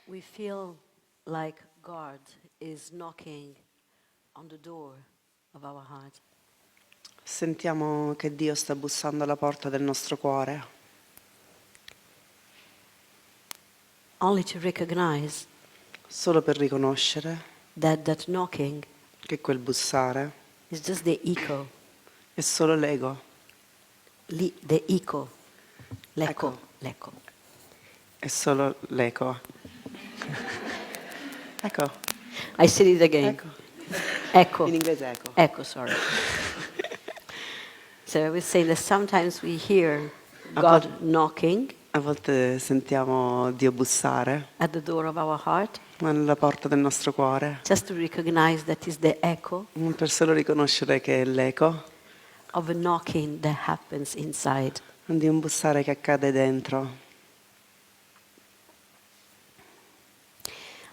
We feel like God is knocking on the door of our heart. Sentiamo che Dio sta bussando alla porta del nostro cuore, Only to recognize solo per riconoscere that knocking che quel bussare is just the echo. è solo l'ego. The echo. L'eco. Ecco. L'eco. È solo l'eco. Ecco. I said it again. Ecco. Echo. In inglese eco. Echo, sorry. So I was saying that sometimes we hear God knocking A volte sentiamo Dio bussare at the door of our heart, alla porta del nostro cuore, just to recognize that is the echo per solo riconoscere che è l'eco of a knocking that happens inside. di un bussare che accade dentro.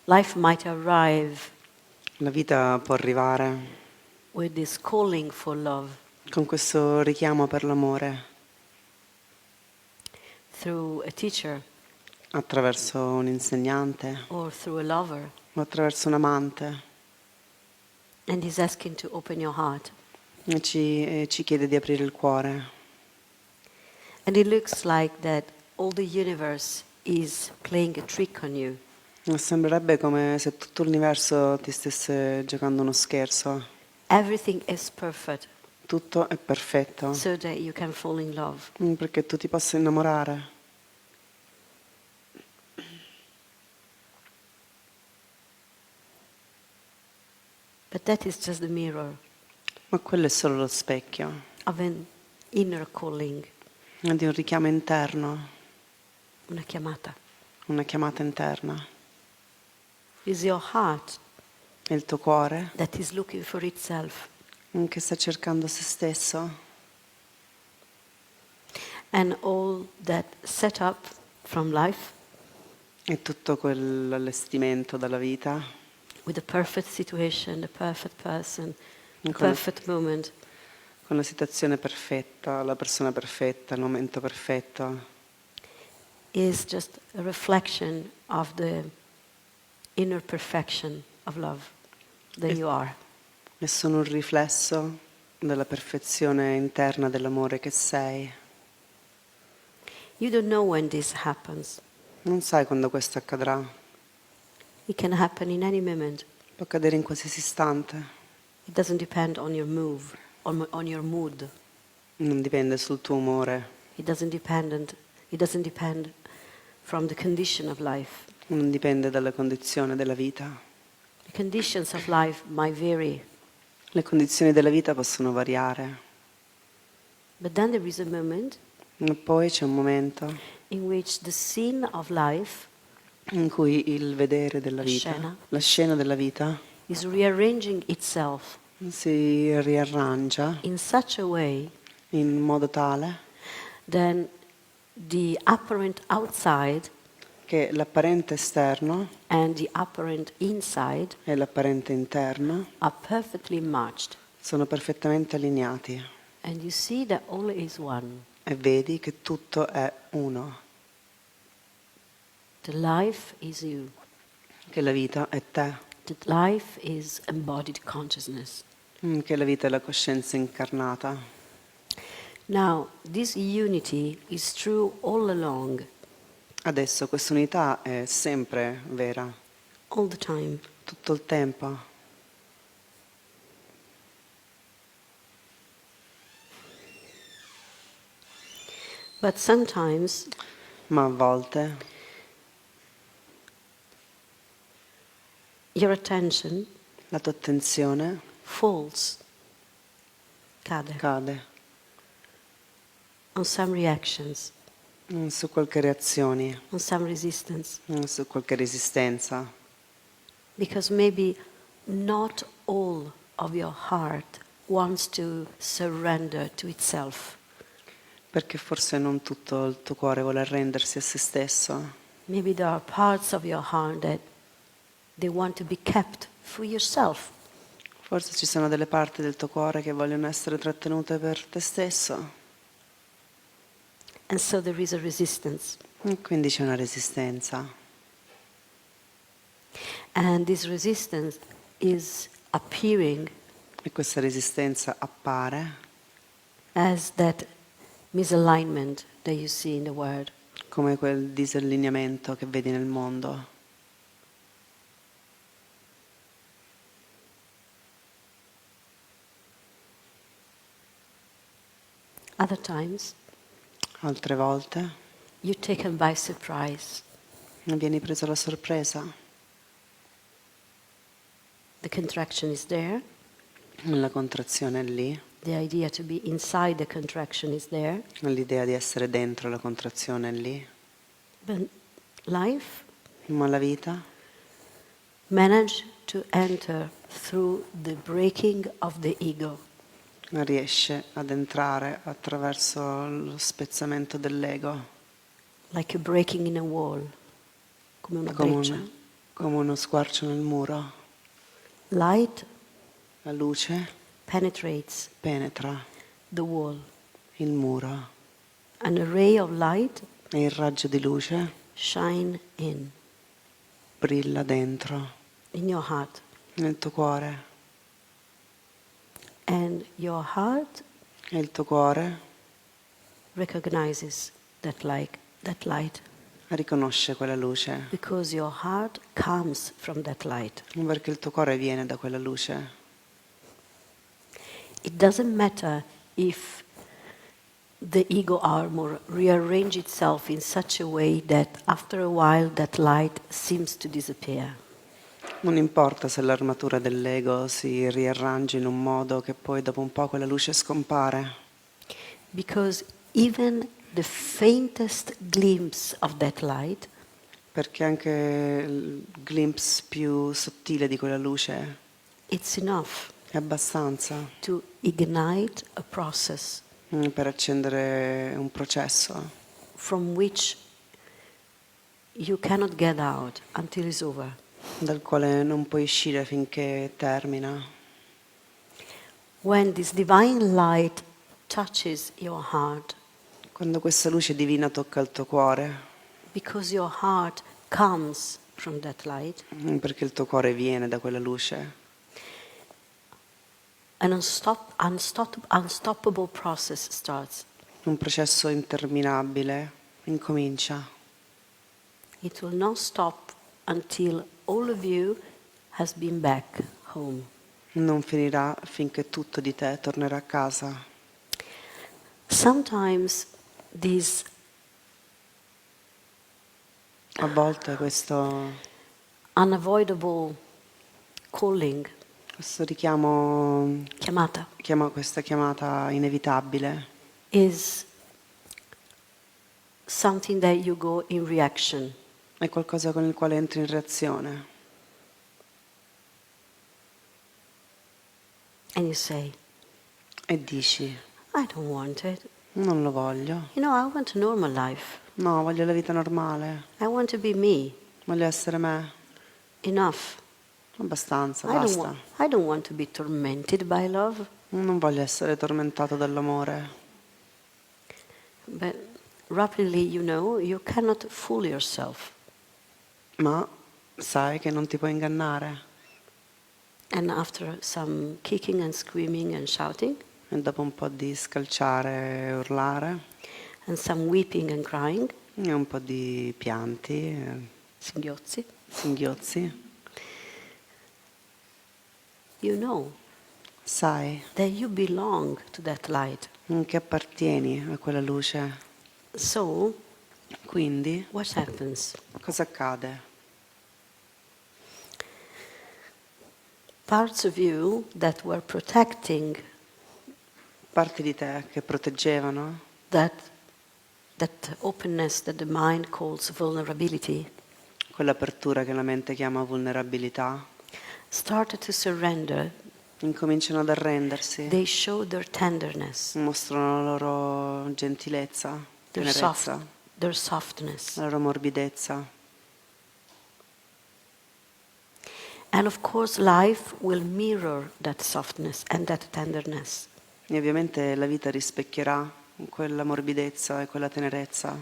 Life might arrive La vita può arrivare with this calling for love con questo richiamo per l'amore through a teacher attraverso un insegnante or through a lover, o attraverso un amante and he's asking to open your heart. e ci chiede di aprire il cuore. And it looks like that all the universe is playing a trick on you. Sembrerebbe come se tutto l'universo ti stesse giocando uno scherzo. Everything is perfect Tutto è perfetto so that you can fall in love. perché tu ti possa innamorare. But that is just the mirror Ma quello è solo lo specchio of an inner calling, di un richiamo interno, una chiamata. una chiamata interna. Is your heart È il tuo cuore that is looking for itself. che sta cercando se stesso And all that setup from life e tutto quell'allestimento dalla vita with the perfect situation, the perfect person, the con la, perfect moment con la situazione perfetta, la persona perfetta, il momento perfetto, is just a reflection of the inner perfection of love that you are. è solo un riflesso della perfezione interna dell'amore che sei. You don't know when this happens. Non sai quando questo accadrà, It can happen in any moment. può accadere in qualsiasi istante, It doesn't depend on your move, on your mood. non dipende sul tuo umore, It doesn't depend from the condition of life. non dipende dalla condizione della vita. The conditions of life might vary, Le condizioni della vita possono variare, but then there is a moment e poi c'è un momento in which the scene of life in cui il vedere della vita, la scena della vita, is rearranging itself si riarrangia in such a way in modo tale that the apparent outside che l'apparente esterno and the apparent inside e l'apparente interno are perfectly matched. sono perfettamente allineati And you see that all is one. e vedi che tutto è uno, The life is you. che la vita è te, The life is embodied consciousness. che la vita è la coscienza incarnata. Now, this unity is true all along, Adesso questa unità è sempre vera, all the time. tutto il tempo. But sometimes Ma a volte your attention la tua attenzione falls, cade, cade on some reactions, su qualche reazione, on some resistance, su qualche resistenza, because maybe not all of your heart wants to surrender to itself. perché forse non tutto il tuo cuore vuole arrendersi a se stesso. Maybe there are parts of your heart that they want to be kept for yourself. Forse ci sono delle parti del tuo cuore che vogliono essere trattenute per te stesso. And so there is a resistance. E quindi c'è una resistenza. And this resistance is appearing E questa resistenza appare as that misalignment that you see in the world. come quel disallineamento che vedi nel mondo. Other times, Altre volte you're taken by surprise. vieni preso alla sorpresa. The contraction is there. La contrazione è lì, The idea to be inside the contraction is there. l'idea di essere dentro la contrazione è lì, But life ma la vita managed to enter through the breaking of the ego. riesce ad entrare attraverso lo spezzamento dell'ego, Like a breaking in a wall, come una come, breccia. come uno squarcio nel muro. Light La luce penetrates penetra the wall. il muro And a ray of light e il raggio di luce shine in brilla dentro, your heart. nel tuo cuore. And your heart E il tuo cuore recognizes that light, riconosce quella luce, because your heart comes from that light. perché il tuo cuore viene da quella luce. It doesn't matter if the ego armor rearrange itself in such a way that after a while that light seems to disappear. Non importa se l'armatura dell'ego si riarrangia in un modo che poi dopo un po' quella luce scompare, Because even the faintest glimpse of that light perché anche il glimpse più sottile di quella luce it's enough è abbastanza to ignite a process per accendere un processo from which you cannot get out until it's over. dal quale non puoi uscire finché termina. When this divine light touches your heart, Quando questa luce divina tocca il tuo cuore, because your heart comes from that light, perché il tuo cuore viene da quella luce, an unstoppable process starts. un processo interminabile incomincia. It will not stop until all of you has been back home. Non finirà finché tutto di te tornerà a casa. Sometimes this A volte questo unavoidable calling, richiamo, chiamata, questa chiamata inevitabile is something that you go in reaction. è qualcosa con il quale entri in reazione And you say, e dici: I don't want it. non lo voglio. You know, I want a normal life. No, voglio la vita normale. I want to be me. Voglio essere me. Enough. Abbastanza, I basta. don't want to be tormented by love. Non voglio essere tormentato dall'amore. But rapidly, you know, you cannot fool yourself. Ma sai che non ti puoi ingannare. And after some kicking and screaming and shouting, E dopo un po' di scalciare e urlare, and some weeping and crying, e un po' di pianti, singhiozzi, singhiozzi, you know sai that you belong to that light. che appartieni a quella luce. So, Quindi, what happens? cosa accade? Parts of you that were protecting Parti di te che proteggevano that openness that the mind calls vulnerability quell'apertura che la mente chiama vulnerabilità, started to surrender. incominciano ad arrendersi, They show their tenderness, mostrano la loro gentilezza, tenerezza, their softness. la loro morbidezza. And of course, life will mirror that softness and that tenderness. E ovviamente la vita rispecchierà quella morbidezza e quella tenerezza.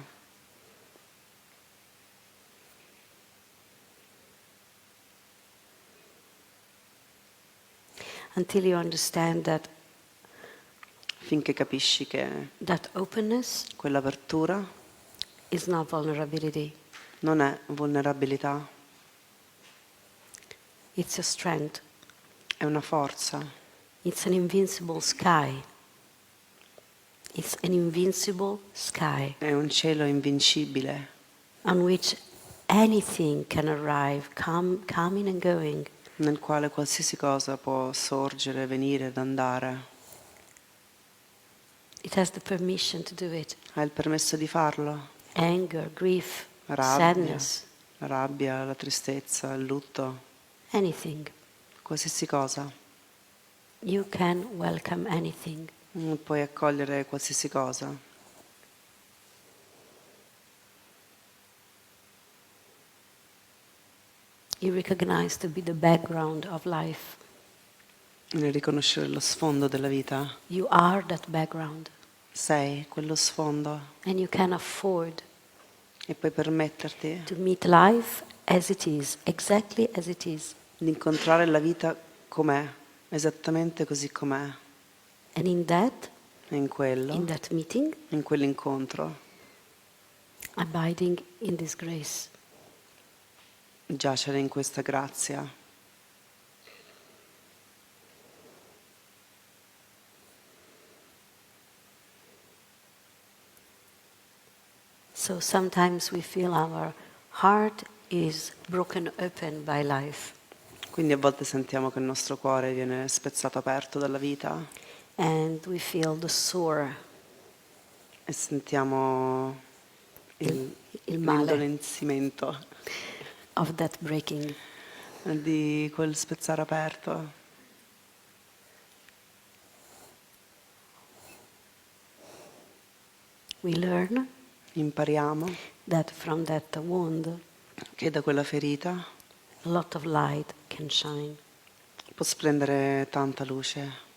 until you understand that finché capisci che that openness quell'apertura is not vulnerability. non è vulnerabilità, It's a strength. è una forza, It's an invincible sky. It's an invincible sky è un cielo invincibile on which anything can arrive, coming and going. nel quale qualsiasi cosa può sorgere, venire ed andare. It has the permission to do it. Hai il permesso di farlo? Anger, grief, Rabbia, sadness, la rabbia, la tristezza, il lutto, anything. qualsiasi cosa. You can welcome anything. Puoi accogliere qualsiasi cosa. You recognize to be the background of life. Nel riconoscere lo sfondo della vita, You are that background. sei quello sfondo And you can afford e puoi permetterti to meet life as it is, exactly as it is. di incontrare la vita com'è, esattamente così com'è. And in In quello, that meeting, in quell'incontro, abiding in this grace. giacere in questa grazia. So sometimes we feel our heart is broken open by life. Quindi a volte sentiamo che il nostro cuore viene spezzato aperto dalla vita And we feel the sore, e sentiamo il male l'indolenzimento of that breaking. di quel spezzare aperto. We learn Impariamo that from that wound, che da quella ferita a lot of light can shine. può splendere tanta luce.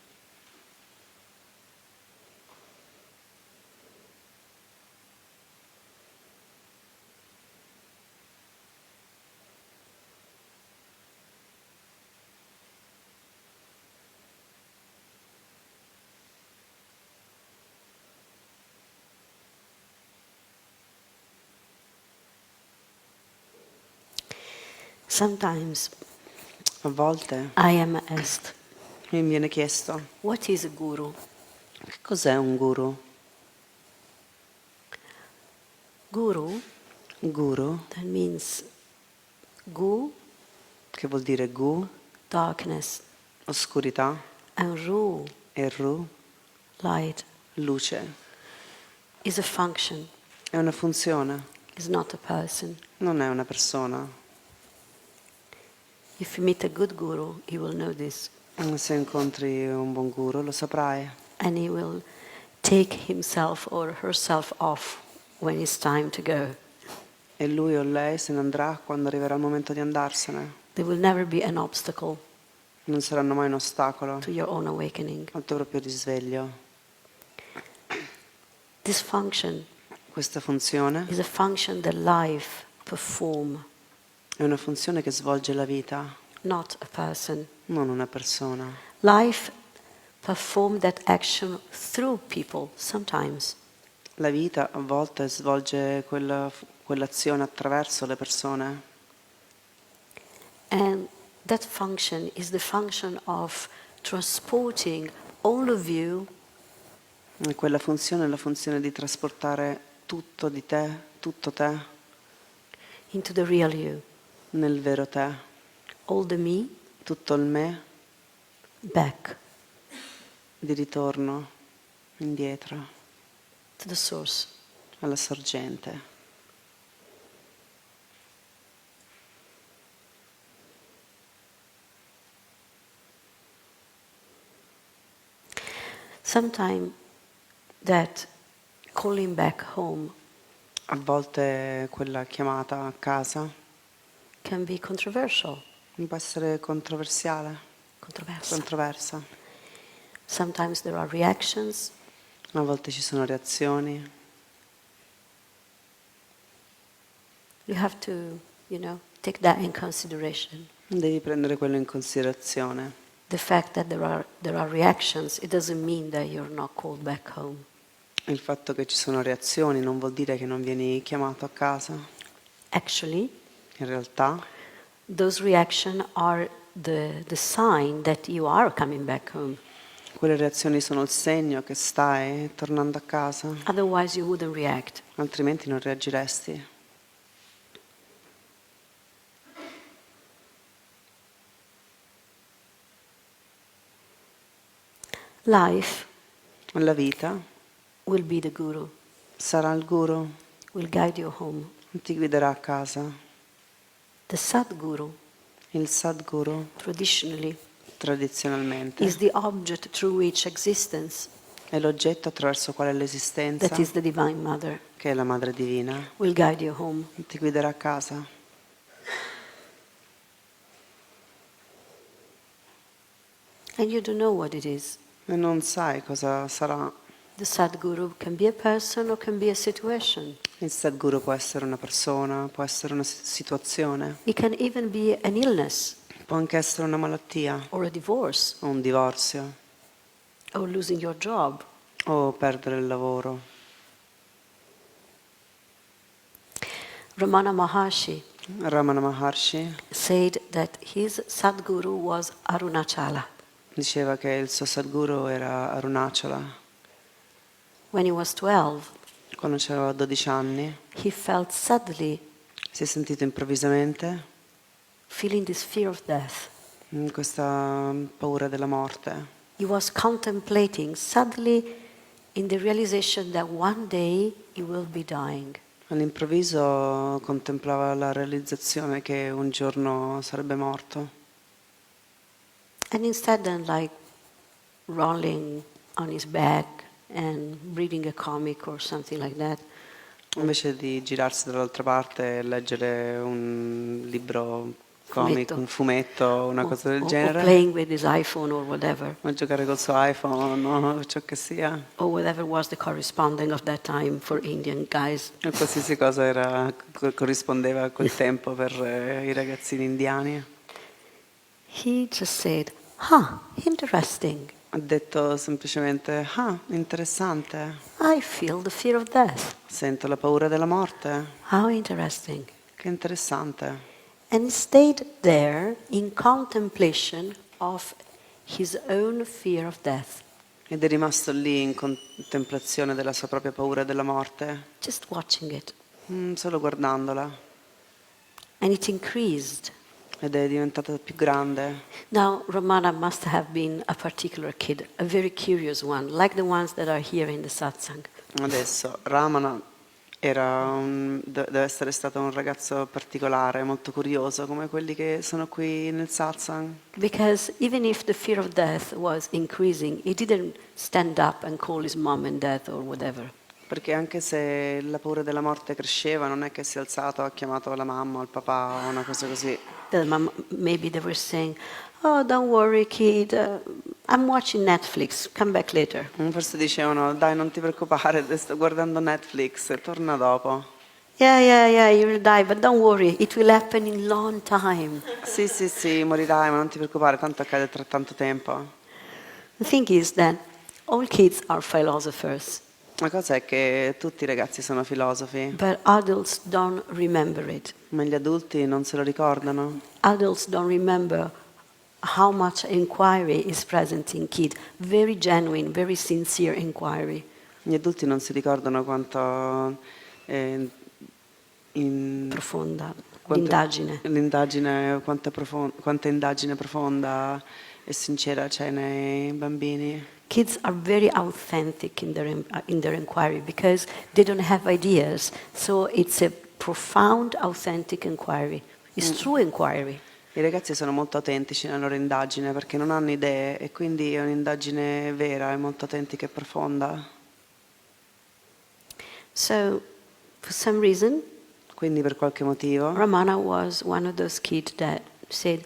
Sometimes A volte I am asked, mi viene chiesto, what is a guru? che cos'è un guru? Guru, Guru, that means gu, che vuol dire gu, darkness, oscurità, and ru, e ru, light, luce. is a function, È una funzione, is not a person. non è una persona. If you meet a good guru, you will know this. Se incontri un buon guru lo saprai And he will take himself or herself off when it's time to go. e lui o lei se ne andrà quando arriverà il momento di andarsene. There will never be an obstacle Non saranno mai un ostacolo to your own awakening. al tuo proprio risveglio. This function Questa funzione is a function that life perform, è una funzione che svolge la vita, not a person. non una persona. Life perform that action through people sometimes. La vita a volte svolge quell'azione attraverso le persone And that function is the function of transporting all of you e quella funzione è la funzione di trasportare tutto di te, tutto te, into the real you. nel vero te, All the me tutto il me back di ritorno, indietro, to the source. alla sorgente. Sometimes that calling back home A volte quella chiamata a casa can be controversial. può essere controversiale, controversa. Sometimes there are reactions. A volte ci sono reazioni. You have to, take that in consideration. Devi prendere quello in considerazione. the fact that there are reactions, it doesn't mean that you're not called back home. Il fatto che ci sono reazioni non vuol dire che non vieni chiamato a casa. Actually, In realtà, those reactions are the sign that you are coming back home. quelle reazioni sono il segno che stai tornando a casa, Otherwise you wouldn't react. altrimenti non reagiresti. Life La vita will be the guru, sarà il guru, will guide you home. ti guiderà a casa. The Sadguru, Il Sadguru, traditionally, tradizionalmente, is the object through which existence, è l'oggetto attraverso quale that l'esistenza, is the Divine Mother, che è la Madre Divina, will guide you home. ti guiderà a casa. And you don't know what it is. E non sai cosa sarà. The Sadguru can be a person or can be a situation. Il Sadguru può essere una persona, può essere una situazione, It can even be an illness può anche essere una malattia, or a divorce o un divorzio, or losing your job. o perdere il lavoro. Ramana Maharshi Ramana Maharshi said that his Sadguru was Arunachala. diceva che il suo Sadguru era Arunachala. When he was 12, Quando aveva 12 anni he felt suddenly si è sentito improvvisamente feeling this fear of death. questa paura della morte. He was contemplating suddenly in the realization that one day he will be dying. All'improvviso contemplava la realizzazione che un giorno sarebbe morto. And instead then like rolling on his back and reading a comic or something like that, Invece di girarsi dall'altra parte e leggere un libro comic, Fumetto. un fumetto, una cosa del or genere, playing with his iPhone or whatever, o giocare col suo iPhone o ciò che sia, or whatever was the corresponding of that time for Indian guys. o qualsiasi cosa corrispondeva a quel tempo per i ragazzini indiani. He just said, interesting. Ha detto semplicemente, interessante, I feel the fear of death. sento la paura della morte, How interesting. che interessante. And he stayed there in contemplation of his own fear of death, Ed è rimasto lì in contemplazione della sua propria paura della morte, just watching it. solo guardandola, And it increased. ed è diventata più grande. Now, Ramana must have been a particular kid, a very curious one, like the ones that are here in the satsang. Adesso Ramana deve essere stato un ragazzo particolare, molto curioso, come quelli che sono qui nel satsang. Because even if the fear of death was increasing, he didn't stand up and call his mom and dad or whatever. Perché anche se la paura della morte cresceva, non è che si è alzato, ha chiamato la mamma o il papà o una cosa così. Maybe they were saying, "Oh, don't worry, kid. I'm watching Netflix. Come back later." Forse dicevano, dai, non ti preoccupare, sto guardando Netflix, torna dopo. Yeah, you will die, but don't worry. It will happen in long time. Sì, morirai, ma non ti preoccupare, tanto accade tra tanto tempo. The thing is that all kids are philosophers, La cosa è che tutti i ragazzi sono filosofi, but adults don't remember it. ma gli adulti non se lo ricordano. Adults don't remember how much inquiry is present in kids. Very genuine, very sincere inquiry. Gli adulti non si ricordano quanto Profonda, l'indagine, l'indagine. quanta indagine profonda e sincera c'è nei bambini. Kids are very authentic in their inquiry because they don't have ideas. So it's a profound, authentic inquiry. It's true inquiry. I ragazzi sono molto autentici nella loro indagine perché non hanno idee e quindi è un'indagine vera, è molto autentica e profonda. So, for some reason, Quindi per qualche motivo Ramana was one of those kids that said,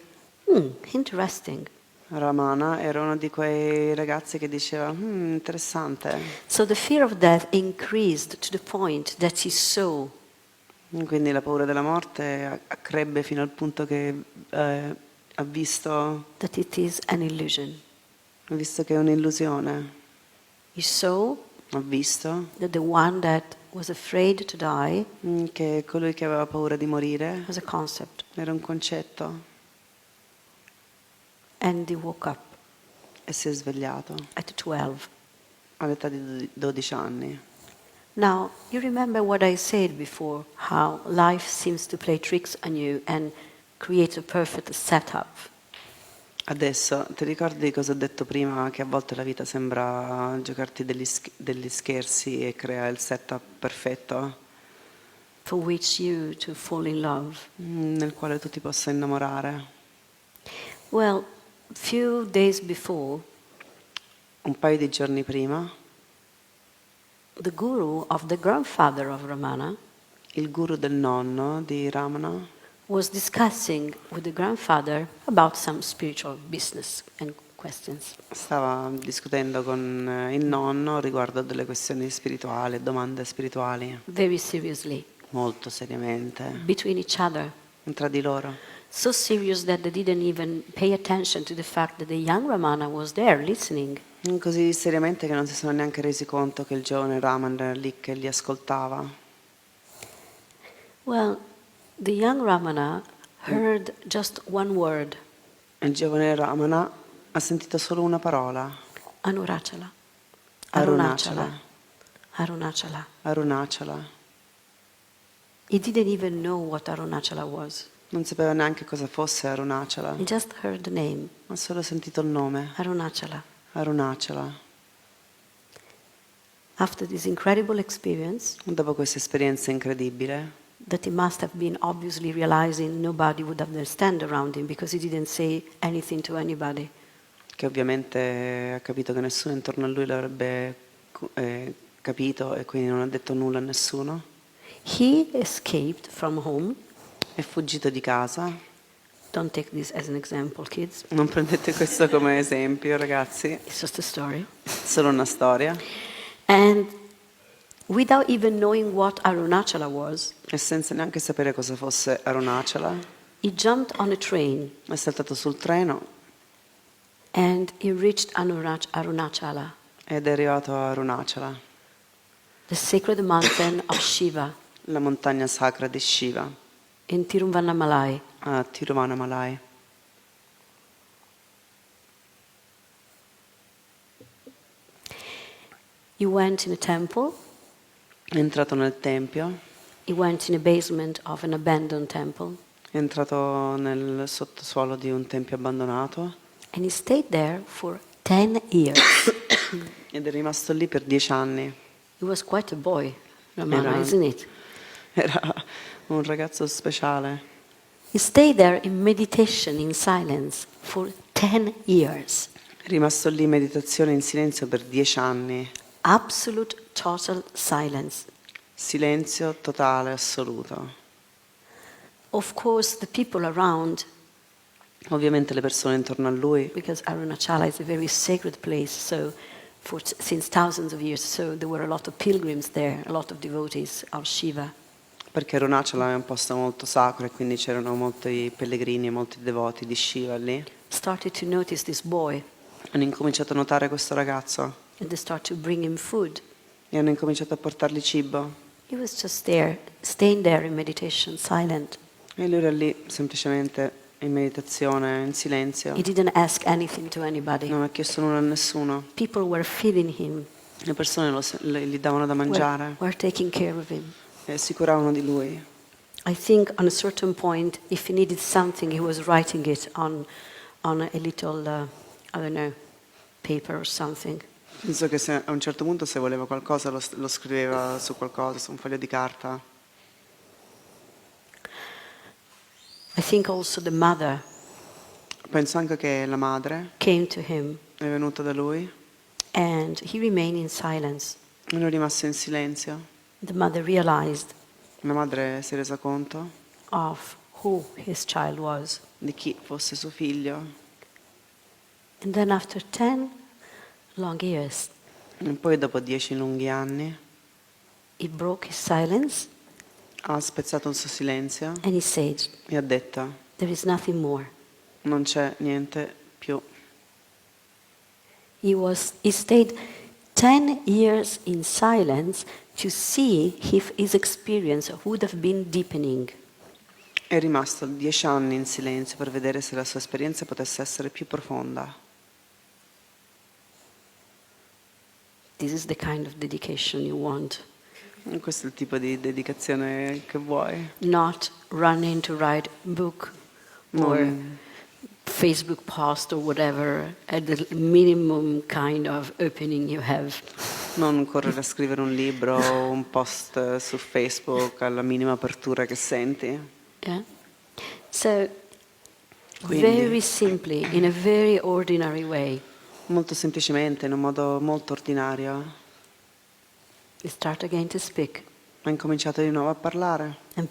interesting. Ramana era uno di quei ragazzi che diceva, interessante. So the fear of death increased to the point that he saw Quindi la paura della morte accrebbe fino al punto che ha visto that it is an illusion. che è un'illusione. He saw Ha visto that the one that was afraid to die che colui che aveva paura di morire was a concept. era un concetto And he woke up e si è svegliato at 12. all'età di 12 anni. Now, you remember what I said before, how life seems to play tricks on you and create a perfect setup. Adesso ti ricordi cosa ho detto prima, che a volte la vita sembra giocarti degli scherzi e crea il setup perfetto For which you to fall in love. nel quale tu ti possa innamorare. Well, a few days before, Un paio di giorni prima, the guru of the grandfather of Ramana il guru del nonno di Ramana was discussing with the grandfather about some spiritual business and questions. stava discutendo con il nonno riguardo delle questioni spirituali, domande spirituali, Very seriously, molto seriamente, between each other. tra di loro. So serious that they didn't even pay attention to the fact that the young Ramana was there listening. Così seriamente che non si sono neanche resi conto che il giovane Raman era lì che li ascoltava. Well, the young Ramana heard just one word, Il giovane Ramana ha sentito solo una parola, Anurachala. Arunachala, Arunachala. Arunachala. He didn't even know what Arunachala was. Non sapeva neanche cosa fosse Arunachala, He just heard the name, ha solo sentito il nome, Arunachala. Arunachala. After this incredible experience, Dopo questa esperienza incredibile, that he must have been obviously realizing nobody would understand around him because he didn't say anything to anybody. che ovviamente ha capito che nessuno intorno a lui l'avrebbe capito e quindi non ha detto nulla a nessuno, He escaped from home. è fuggito di casa. Don't take this as an example, kids. Non prendete questo come esempio, ragazzi, It's just a story. è solo una storia. And without even knowing what Arunachala was, E senza neanche sapere cosa fosse Arunachala, he jumped on a train è saltato sul treno and he reached Arunachala, ed è arrivato a Arunachala, the sacred mountain of Shiva la montagna sacra di Shiva, in Tiruvannamalai. a Tiruvannamalai. He went in a temple. È entrato nel tempio, He went in a basement of an abandoned temple. è entrato nel sottosuolo di un tempio abbandonato And he stayed there for 10 years. ed è rimasto lì per 10 anni. He was quite a boy, Ramana, Era- isn't it? Era un ragazzo speciale. He stayed there in meditation, in silence, for 10 years. È rimasto lì in meditazione in silenzio per 10 anni. Absolute, total silence. Silenzio totale, assoluto. Of course, the people around, Ovviamente le persone intorno a lui, because Arunachala is a very sacred place, so since thousands of years, so there were a lot of pilgrims there, a lot of devotees of Shiva. perché Arunachala è un posto molto sacro e quindi c'erano molti pellegrini e molti devoti di Shiva lì. Started to notice this boy, Hanno incominciato a notare questo ragazzo and they started to bring him food. e hanno incominciato a portargli cibo. He was just there, staying there in meditation, silent. E lui era lì semplicemente in meditazione, in silenzio. He didn't ask anything to anybody. Non ha chiesto nulla a nessuno. People were feeding him, Le persone gli davano da mangiare were taking care of him. e si curavano di lui. I think on a certain point, if he needed something, he was writing it on a little, I don't know, paper or something. Penso che a un certo punto se voleva qualcosa lo scriveva su qualcosa, su un foglio di carta. I think also the mother Penso anche che la madre came to him è venuta da lui and he remained in silence. e lui è rimasto in silenzio. The mother realized La madre si è resa conto of who his child was. di chi fosse suo figlio And then after 10 long years, e poi dopo 10 lunghi anni he broke his silence ha spezzato il suo silenzio and he said, e ha detto: there is nothing more. non c'è niente più. He stayed 10 years in silence to see if his experience would have been deepening. È rimasto 10 anni in silenzio per vedere se la sua esperienza potesse essere più profonda. This is the kind of dedication you want. Questo è il tipo di dedicazione che vuoi. Not running to write a book or Non, Facebook post or whatever at the minimum kind of opening you have. non correre a scrivere un libro o un post su Facebook alla minima apertura che senti. Yeah? So, Quindi, very simply, in a very ordinary way, molto semplicemente, in un modo molto ordinario, he started again to speak. ha incominciato di nuovo a parlare. And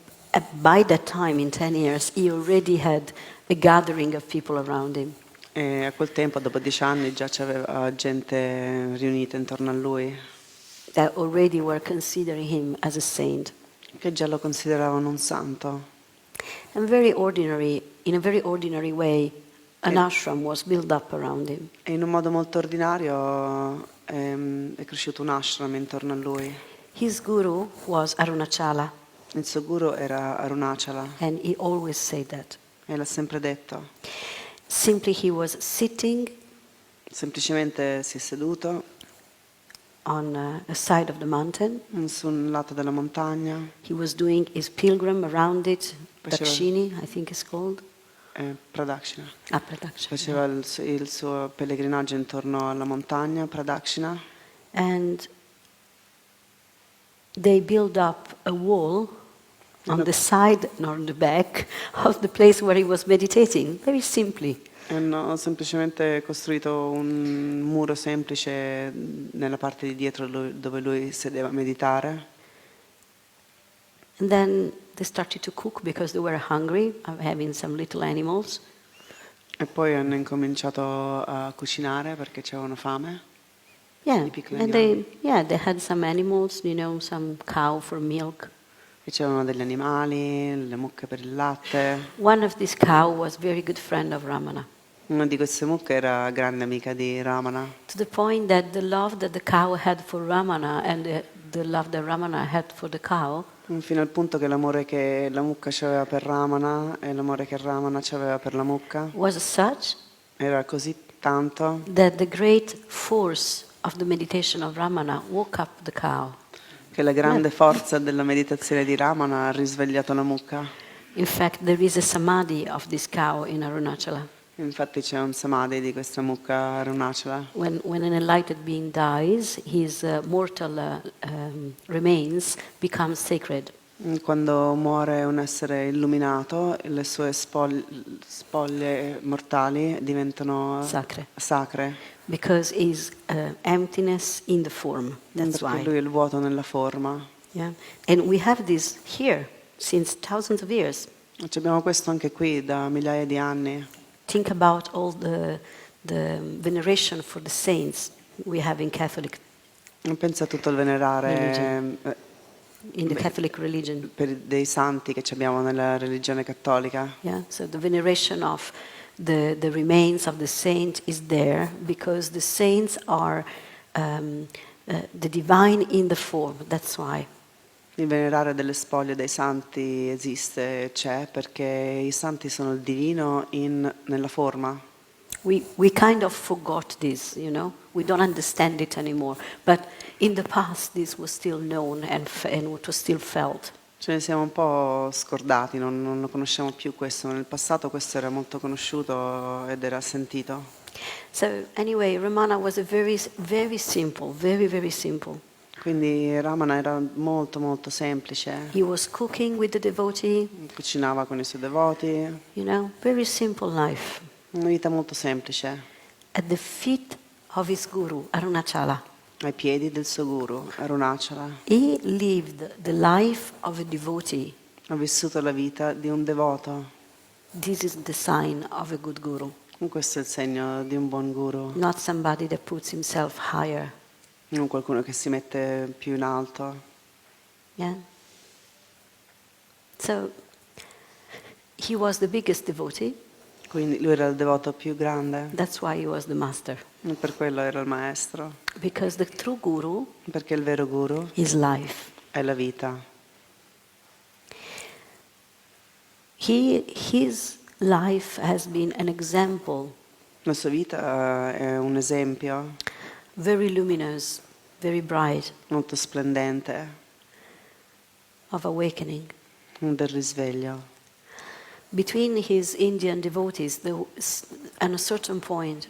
by that time, in 10 years, he already had a gathering of people around him. E a quel tempo, dopo 10 anni, già c'aveva gente riunita intorno a lui, That already were considering him as a saint. che già lo consideravano un santo. And in a very ordinary way, an ashram was built up around him. E in un modo molto ordinario è cresciuto un ashram intorno a lui. His guru was Arunachala, Il suo guru era Arunachala and he always said that. e l'ha sempre detto. Simply he was sitting Semplicemente si è seduto on a side of the mountain. su un lato della montagna, He was doing his pilgrim around it, Faceva- Dakshini, I think it's called. Pradakshina. Pradakshina. Faceva il suo pellegrinaggio intorno alla montagna, Pradakshina, And they built up a wall on the side and on the back of the place where he was meditating, very simply. e hanno semplicemente costruito un muro semplice nella parte di dietro dove lui sedeva a meditare. And then they started to cook because they were hungry, of having some little animals. E poi hanno incominciato a cucinare perché c'avevano fame. Yeah, I piccoli and they had some animals, some cow for milk. E c'erano degli animali, le mucche per il latte. One of these cow was a very good friend of Ramana, Una di queste mucche era grande amica di Ramana, to the point that the love that the cow had for Ramana and the love that Ramana had for the cow fino al punto che l'amore che la mucca aveva per Ramana e l'amore che Ramana aveva per la mucca was such era così tanto that the great force of the meditation of Ramana woke up the cow. che la grande forza della meditazione di Ramana ha risvegliato la mucca. In fact, there is a samadhi of this cow in Arunachala. Infatti c'è un samadhi di questa mucca Arunachala. When an enlightened being dies, his mortal remains become sacred. Quando muore un essere illuminato, le sue spoglie mortali diventano sacre. Because is emptiness in the form. That's Perché why. lui è il vuoto nella forma. Yeah. And we have this here since thousands of years. Abbiamo questo anche qui da migliaia di anni. Think about all the veneration for the saints we have in Catholic, Pensa a tutto il venerare in the Catholic religion. per dei santi che abbiamo nella religione cattolica. Yeah. So the veneration of the remains of the saint is there because the saints are the divine in the form. That's why. Il venerare delle spoglie dei santi esiste, c'è, perché i santi sono il divino nella forma. We kind of forgot this, We don't understand it anymore. But in the past, this was still known and it was still felt. Ce ne siamo un po' scordati, non lo conosciamo più questo. Nel passato questo era molto conosciuto ed era sentito. So anyway, Ramana was a very, very simple, very, very simple. Quindi Ramana era molto molto semplice. He was cooking with the devotee, Cucinava con i suoi devoti. Very simple life. Una vita molto semplice. At the feet of his guru, Arunachala. Ai piedi del suo guru, Arunachala. He lived the life of a devotee. Ha vissuto la vita di un devoto. This is the sign of a good guru. Questo è il segno di un buon guru. Not somebody that puts himself higher. Non qualcuno che si mette più in alto. Yeah. So he was the biggest devotee. Quindi lui era il devoto più grande, That's why he was the master. e per quello era il maestro, Because the true guru perché il vero guru is life. è la vita. His life has been an example, La sua vita è un esempio very luminous, very bright, molto splendente of awakening. del risveglio. Between his Indian devotees, at a certain point,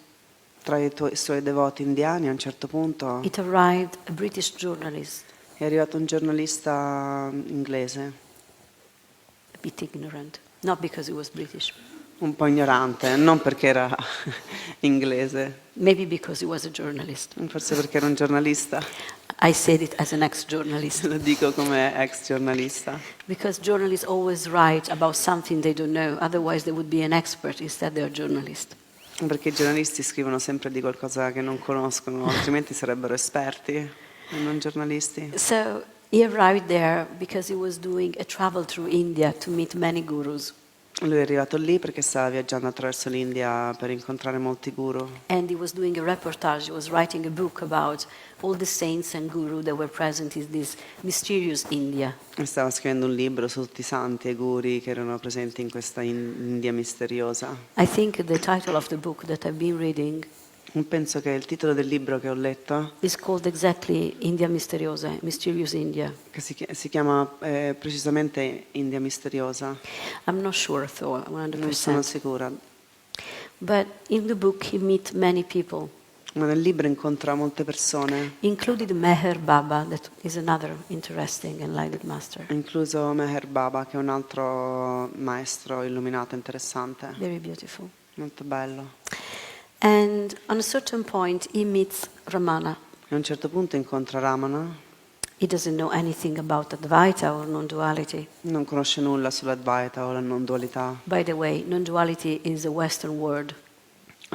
Tra i suoi devoti indiani a un certo punto it arrived a British journalist, è arrivato un giornalista inglese, a bit ignorant, not because he was British, un po' ignorante, non perché era inglese, maybe because he was a journalist. forse perché era un giornalista, I said it as an ex-journalist. lo dico come ex giornalista, Because journalists always write about something they don't know, otherwise they would be an expert, instead they are journalists. perché i giornalisti scrivono sempre di qualcosa che non conoscono, altrimenti sarebbero esperti e non giornalisti. So he arrived there because he was doing a travel through India to meet many gurus. Lui è arrivato lì perché stava viaggiando attraverso l'India per incontrare molti guru And he was doing a reportage, he was writing a book about all the saints and guru that were present in this mysterious India. e stava scrivendo un libro su tutti i santi e guri che erano presenti in questa India misteriosa. I think the title of the book that I've been reading Penso che il titolo del libro che ho letto, is called exactly India Misteriosa, Mysterious India. che si chiama precisamente India misteriosa, I'm not sure though, non sono 100%. sicura, But in the book he meets many people, ma nel libro incontra molte persone, including Meher Baba, that is another interesting enlightened master. incluso Meher Baba, che è un altro maestro illuminato interessante, Very beautiful. molto bello. And on a certain point he meets Ramana. E a un certo punto incontra Ramana, He doesn't know anything about Advaita or non-duality. non conosce nulla sull'Advaita o la non dualità. By the way, non-duality is a Western word.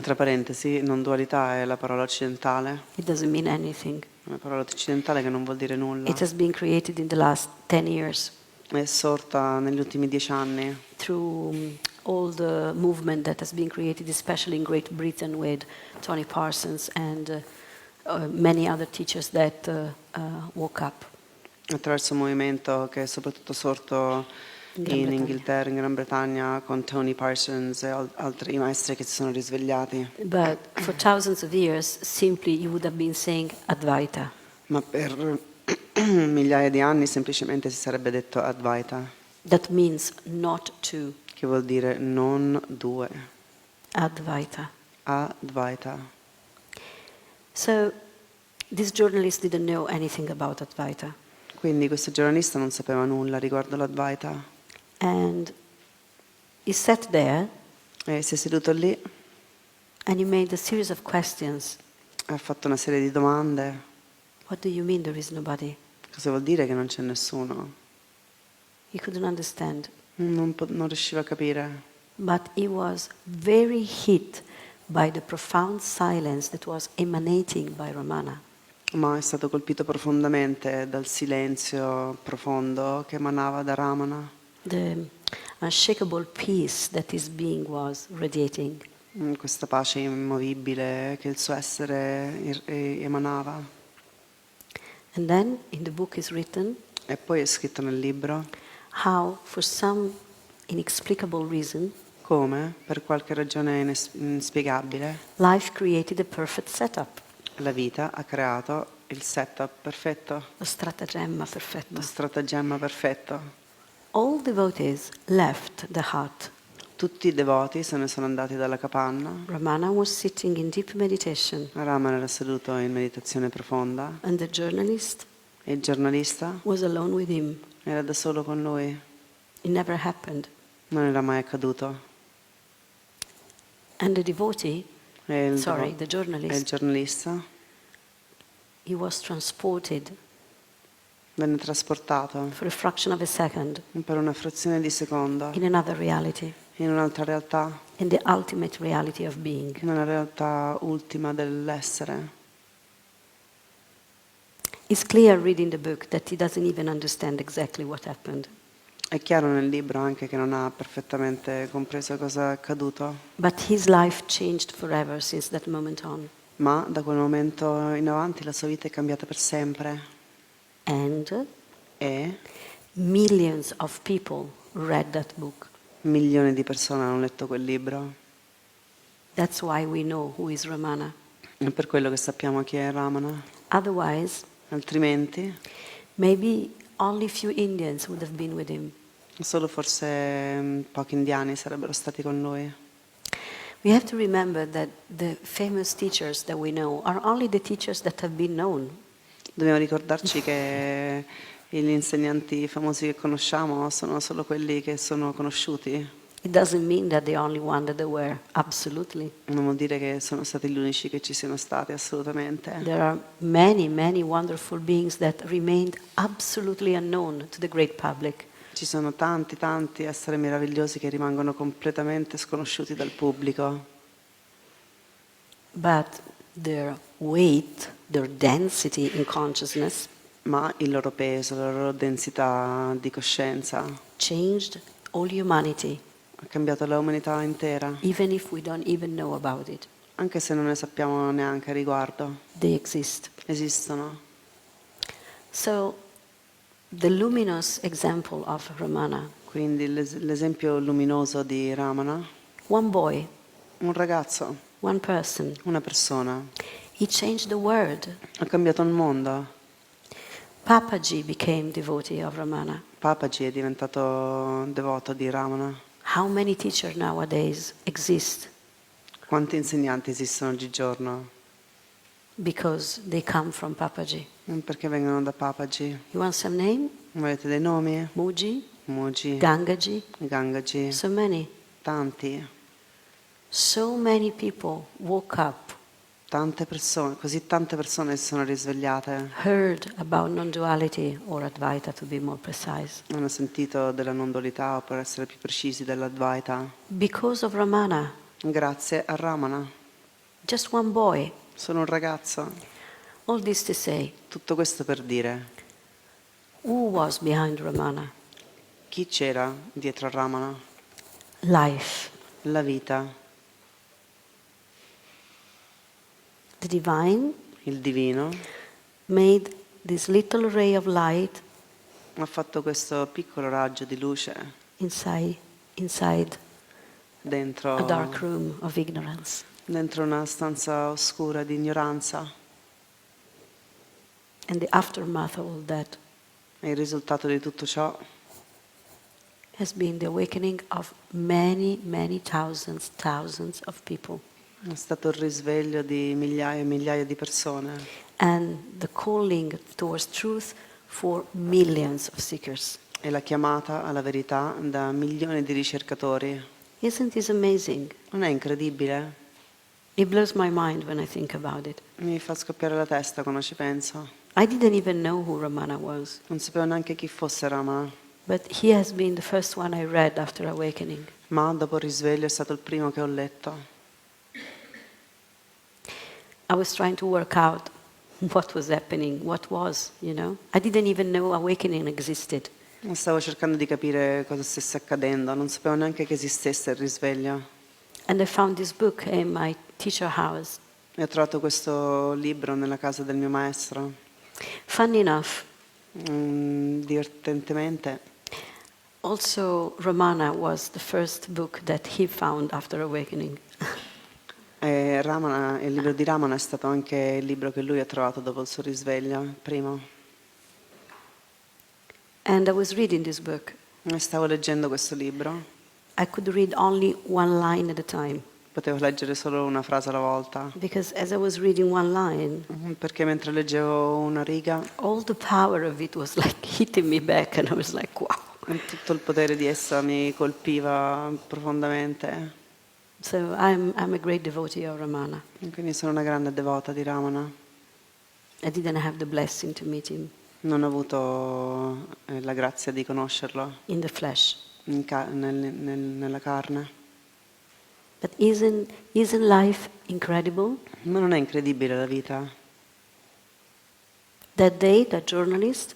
Tra parentesi, non dualità è la parola occidentale, It doesn't mean anything. una parola occidentale che non vuol dire nulla. It has been created in the last 10 years È sorta negli ultimi 10 anni through all the movement that has been created, especially in Great Britain with Tony Parsons and many other teachers that woke up. attraverso un movimento che è soprattutto sorto in Inghilterra, in Gran Bretagna, con Tony Parsons e altri maestri che si sono risvegliati. But for thousands of years, simply you would have been saying Advaita. Ma per migliaia di anni semplicemente si sarebbe detto Advaita, That means not two, che vuol dire non due. Advaita. Advaita. So this journalist didn't know anything about Advaita. Quindi questo giornalista non sapeva nulla riguardo l'Advaita. And he sat there E si è seduto lì, and he made a series of questions. ha fatto una serie di domande. What do you mean there is nobody? Cosa vuol dire che non c'è nessuno? He couldn't understand. Non riusciva a capire. But he was very hit by the profound silence that was emanating by Ramana. Ma è stato colpito profondamente dal silenzio profondo che emanava da Ramana, The unshakable peace that his being was radiating. questa pace immovibile che il suo essere emanava. And then in the book is written E poi è scritto nel libro how, for some inexplicable reason, come, per qualche ragione inspiegabile, life created a perfect setup, la vita ha creato il setup perfetto, a stratagemma perfetto. lo stratagemma perfetto. All devotees left the hut. Tutti i devoti se ne sono andati dalla capanna. Ramana was sitting in deep meditation, Ramana era seduto in meditazione profonda and the journalist e il giornalista was alone with him. era da solo con lui. It never happened. Non era mai accaduto. And the devotee, E il, sorry, devo- the e il journalist, giornalista he was transported venne trasportato for a fraction of a second per una frazione di secondo in another reality, in un'altra realtà, in the ultimate reality of being. nella realtà ultima dell'essere. It's clear reading the book that he doesn't even understand exactly what happened. È chiaro nel libro anche che non ha perfettamente compreso cosa è accaduto, but his life changed forever since that moment on. ma da quel momento in avanti la sua vita è cambiata per sempre And e millions of people read that book. milioni di persone hanno letto quel libro. That's why we know who is Ramana. È per quello che sappiamo chi è Ramana. Otherwise, Altrimenti, maybe only few Indians would have been with him. solo forse pochi indiani sarebbero stati con lui. We have to remember that the famous teachers that we know are only the teachers that have been known. Dobbiamo ricordarci che gli insegnanti famosi che conosciamo sono solo quelli che sono conosciuti. It doesn't mean that the only one that there were, absolutely. Non vuol dire che sono stati gli unici che ci siano stati, assolutamente. There are many, many wonderful beings that remained absolutely unknown to the great public. Ci sono tanti, tanti esseri meravigliosi che rimangono completamente sconosciuti dal pubblico, But their weight, their density in consciousness ma il loro peso, la loro densità di coscienza changed all humanity, ha cambiato l'umanità intera, even if we don't even know about it. anche se non ne sappiamo neanche a riguardo. They exist. Esistono. So, the luminous example of Ramana, Quindi l'esempio luminoso di Ramana, one boy, un ragazzo, one person, una persona, he changed the world. ha cambiato il mondo. Papaji became devotee of Ramana. Papaji è diventato devoto di Ramana. How many teachers nowadays exist Quanti insegnanti esistono oggigiorno? because they come from Papaji? Perché vengono da Papaji. You want some name? Volete dei nomi? Muji, Muji, Gangaji, Gangaji, so many. tanti, So many people woke up, tante persone, così tante persone si sono risvegliate, heard about non-duality, or Advaita to be more precise, hanno sentito della non dualità, o per essere più precisi dell'Advaita, because of Ramana. grazie a Ramana. Just one boy. Sono un ragazzo. All this to say, Tutto questo per dire, who was behind Ramana? chi c'era dietro a Ramana? Life. La vita, The divine il divino, made this little ray of light ha fatto questo piccolo raggio di luce inside dentro, a dark room of ignorance. dentro una stanza oscura di ignoranza. And the aftermath of all that E il risultato di tutto ciò has been the awakening of many, many thousands of people. è stato il risveglio di migliaia e migliaia di persone And the calling towards truth for millions of seekers. e la chiamata alla verità da milioni di ricercatori. Isn't this amazing? Non è incredibile? It blows my mind when I think about it. Mi fa scoppiare la testa quando ci penso. I didn't even know who Ramana was, Non sapevo neanche chi fosse Ramana, but he has been the first one I read after awakening. ma dopo il risveglio è stato il primo che ho letto. I was trying to work out what was happening, what was, you know. I didn't even know awakening existed. Stavo cercando di capire cosa stesse accadendo, non sapevo neanche che esistesse il risveglio. And I found this book in my teacher house. E ho trovato questo libro nella casa del mio maestro. Funny enough, Divertentemente, also Ramana was the first book that he found after awakening. Ramana, il libro di Ramana è stato anche il libro che lui ha trovato dopo il suo risveglio, il primo. And I was reading this book. E stavo leggendo questo libro, I could read only one line at a time, potevo leggere solo una frase alla volta, because as I was reading one line, perché mentre leggevo una riga, all the power of it was like hitting me back, and I was like, wow. tutto il potere di essa mi colpiva profondamente. So I'm a great devotee of Ramana. E quindi sono una grande devota di Ramana. I didn't have the blessing to meet him Non ho avuto la grazia di conoscerlo in the flesh. nella carne. But isn't life incredible? Ma non è incredibile la vita? That day, that journalist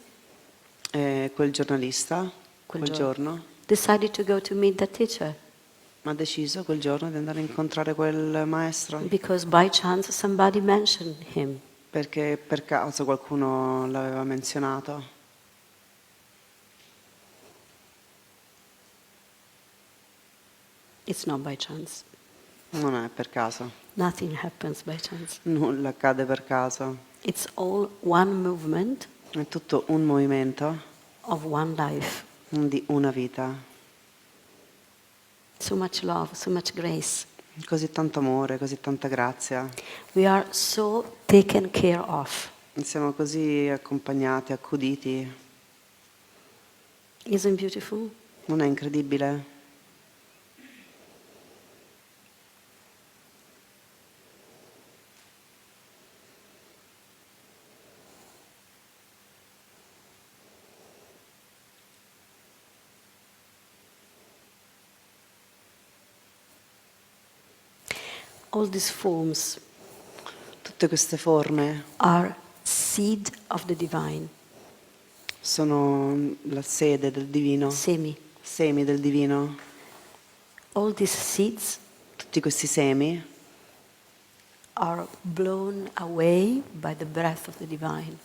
Quel giornalista quel giorno, decided to go to meet that teacher ma ha deciso quel giorno di andare a incontrare quel maestro because by chance somebody mentioned him. perché per caso qualcuno l'aveva menzionato. It's not by chance. Non è per caso, Nothing happens by chance. nulla accade per caso, It's all one movement è tutto un movimento of one life. di una vita. So much love, so much grace. Così tanto amore, così tanta grazia. We are so taken care of. Siamo così accompagnati, accuditi. Isn't beautiful? Non è incredibile? All these forms Tutte queste forme are seed of the divine, sono la sede del divino, semi. semi del divino. All these seeds Tutti questi semi are blown away by the breath of the divine.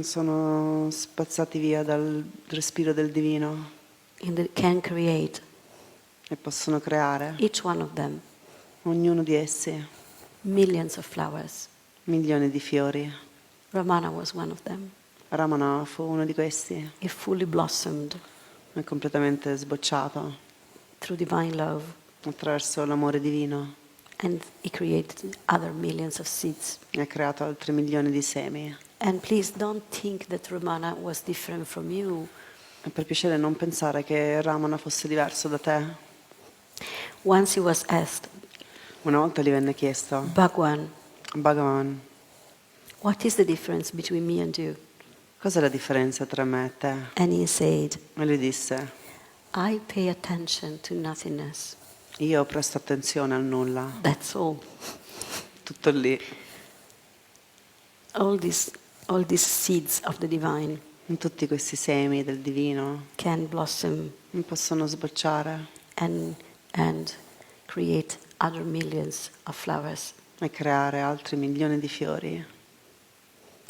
sono spazzati via dal respiro del divino Can create, e possono creare, each one of them, ognuno di essi, millions of flowers. milioni di fiori. Ramana was one of them. Ramana fu uno di questi, He fully blossomed è completamente sbocciato through divine love, attraverso l'amore divino and he created other millions of seeds. e ha creato altri milioni di semi. And please don't think that Ramana was different from you. E per piacere non pensare che Ramana fosse diverso da te. Once he was asked, Una volta gli venne chiesto, Bhagwan, Bhagavan, what is the difference between me and you? cos'è la differenza tra me e te? And he said, E lui disse, I pay attention to nothingness. io presto attenzione al nulla, That's all. tutto lì. All these seeds of the divine Tutti questi semi del divino can blossom possono sbocciare and create other millions of flowers. e creare altri milioni di fiori.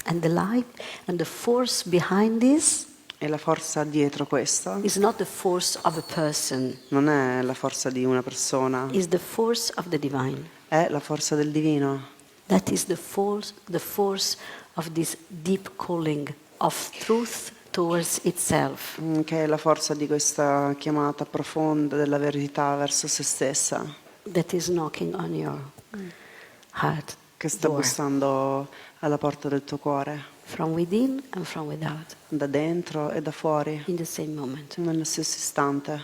And the light and the force behind this E la forza dietro questo is not the force of a person, non è la forza di una persona, is the force of the divine. è la forza del divino. That is the force of this deep calling of truth towards itself. Che è la forza di questa chiamata profonda della verità verso se stessa, That is knocking on your heart che sta door, bussando alla porta del tuo cuore, from within and from without, da dentro e da fuori, in the same moment. nello stesso istante.